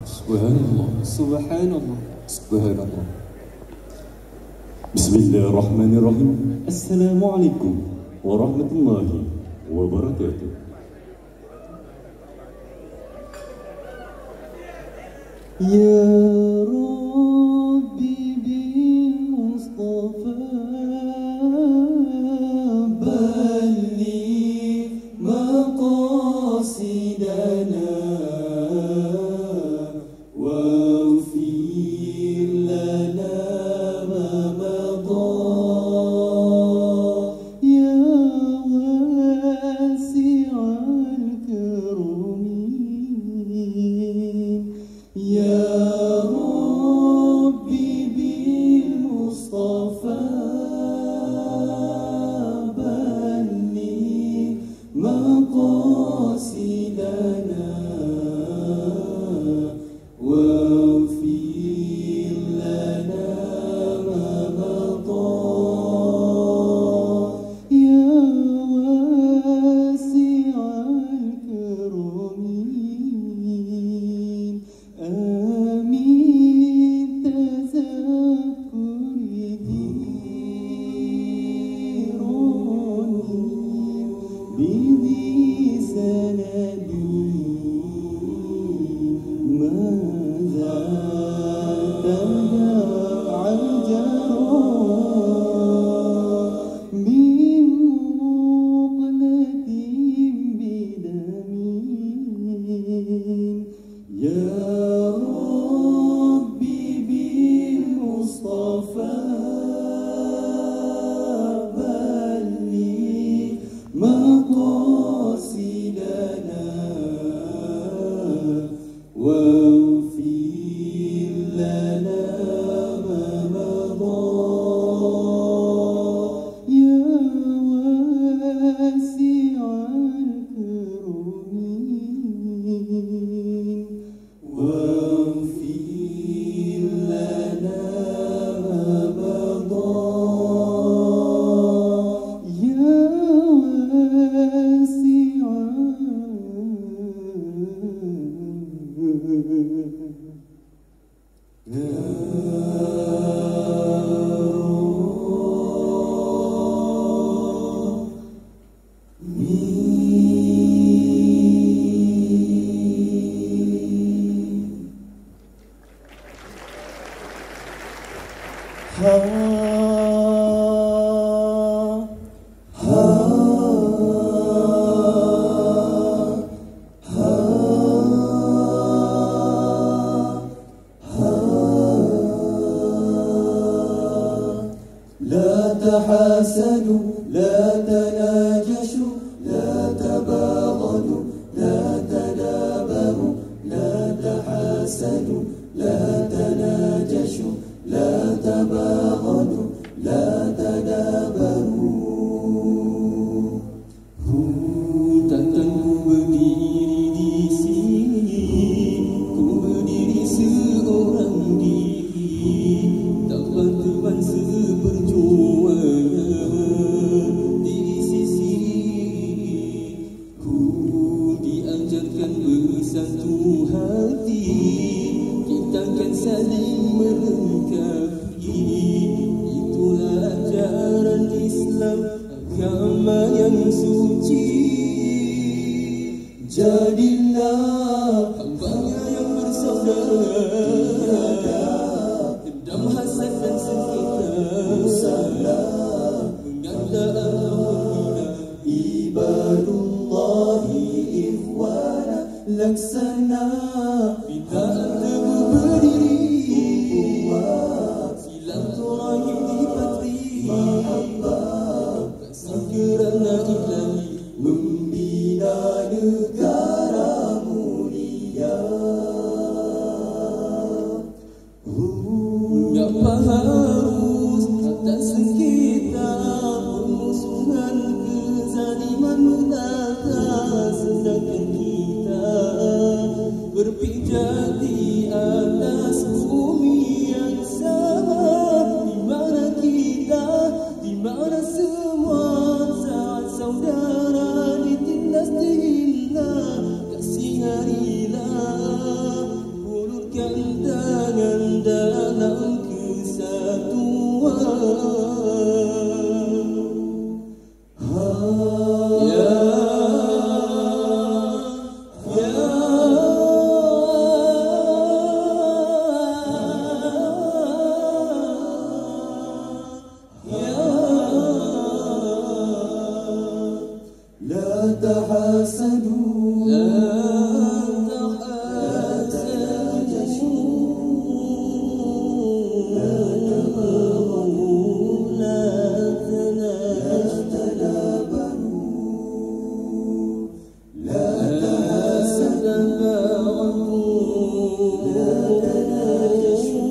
Subhanallah, subhanallah, subhanallah. Bismillahirrahmanirrahim. Assalamualaikum warahmatullahi wabarakatuh. Ya Rabbi bil Mustafa balligh maqasidana waghfir lana ma madaa ya wasi'al karim ya Rabbi bil Mustafa balligh maqasidana واغفر لنا ما مضى يا واسع الكرم آمين تذكر ديروني بذي سندي ماذا تدع الجرى من مقلة بدم يا ربي بالمصطفى بلغ مقاصدنا واغفر لنا ما مضى يا واسع الكرم واغفر لنا ما مضى يا واسع لا تحاسدوا لا تناجشوا لا تباغضوا لا تدابروا لا تحاسدوا لا تناجشوا لا تباغضوا لا تدابروا takkan ku berdiri di sini, ku berdiri seorang diri, takkan teman seperjuangan di sisi. Ku diajarkan bersatu hati, kita akan saling melengkapi. Itulah ajaran Islam, agama yang suci. Jadilah hambanya yang bersaudara, dendam hasad dan sengketa musyawarah, menganda atau menghina ibadullahi ikhwana laksana. Kita teguh berdiri, silaturahim dipatri, mahabbah kasih kerana ilahi membina negara mulia. Mengapa harus tak sengketa, permusuhan, kezaliman menata, sedangkan kita berpijak di atas bumi yang sama, di mana kita, di mana semua saat saudara ditindas dihina. Kasih harilah mulut Hulurkan tangan dalam لا تحاسدوا لا تناجشوا لا تباغضوا لا تدابروا لا تحاسدوا لا تناجشوا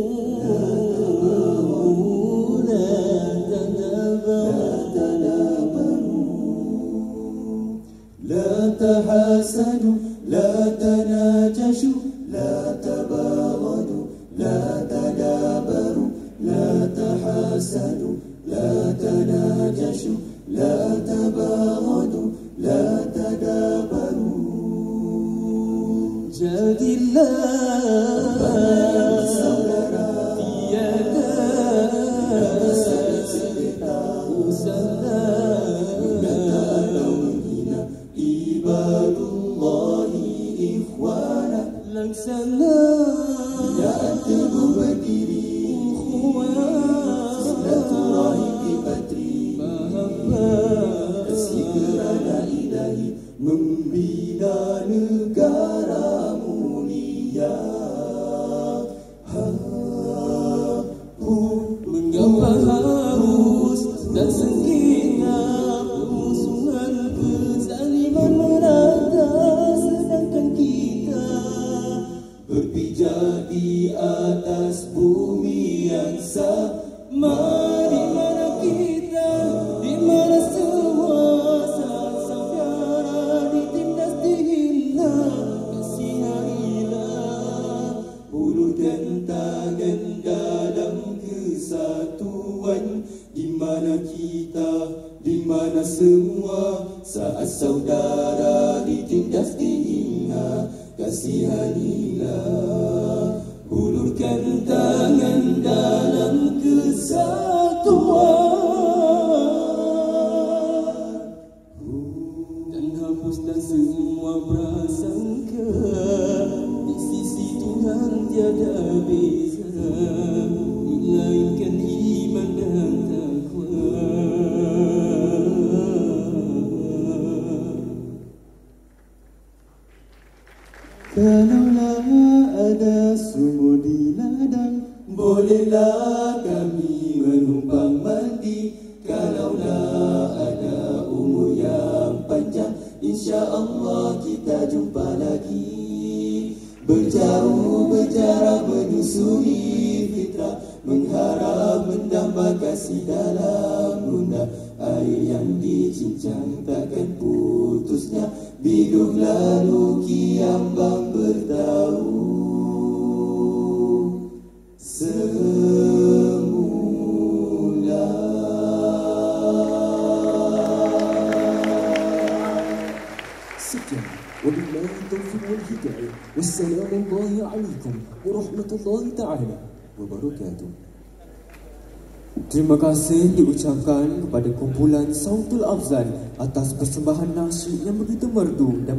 لا تباغضوا لا لا تحاسدوا لا تناجشوا لا تباغضوا لا تدابروا لا تحاسدوا لا تناجشوا لا تباغضوا لا تدابروا jadilah saudara tiada ibadullahi ikhwana laksana yang teguh berdiri silaturahim di patri mahabbah kasih kerana ilahi membina negara mulia. Mengapa harus dan sengitnya pemusuhan kezaliman merata, sedangkan kita berpijak di atas bumi yang sama. Di mana kita, di mana semua saudara ditindas dihina, kasihanilah hulurkan tangan dalam kesatuan. Di mana kita, di mana semua saat saudara ditindas dihina, kasihanilah hulurkan tangan dalam kesatuan. Dan hapuslah semua prasangka, di sisi Tuhan tiada beza, melainkan iman dan takwa. Kalaulah ada sumur di ladang, bolehlah kami menumpang mandi. Kalaulah ada umur yang panjang, insya-Allah kita jumpa lagi. Berjauh berjarak menyusuri fitrah, mengharap mendamba kasih dalam bunda. Air yang dicincang takkan putusnya, biduh lalu kiambang bertahu semula. Sekian, wabillahi taufiq wal hidayah. Wassalamualaikum warahmatullahi ta'ala wabarakatuh. Terima kasih diucapkan kepada kumpulan Sautul Afzal atas persembahan nasyid yang begitu merdu dan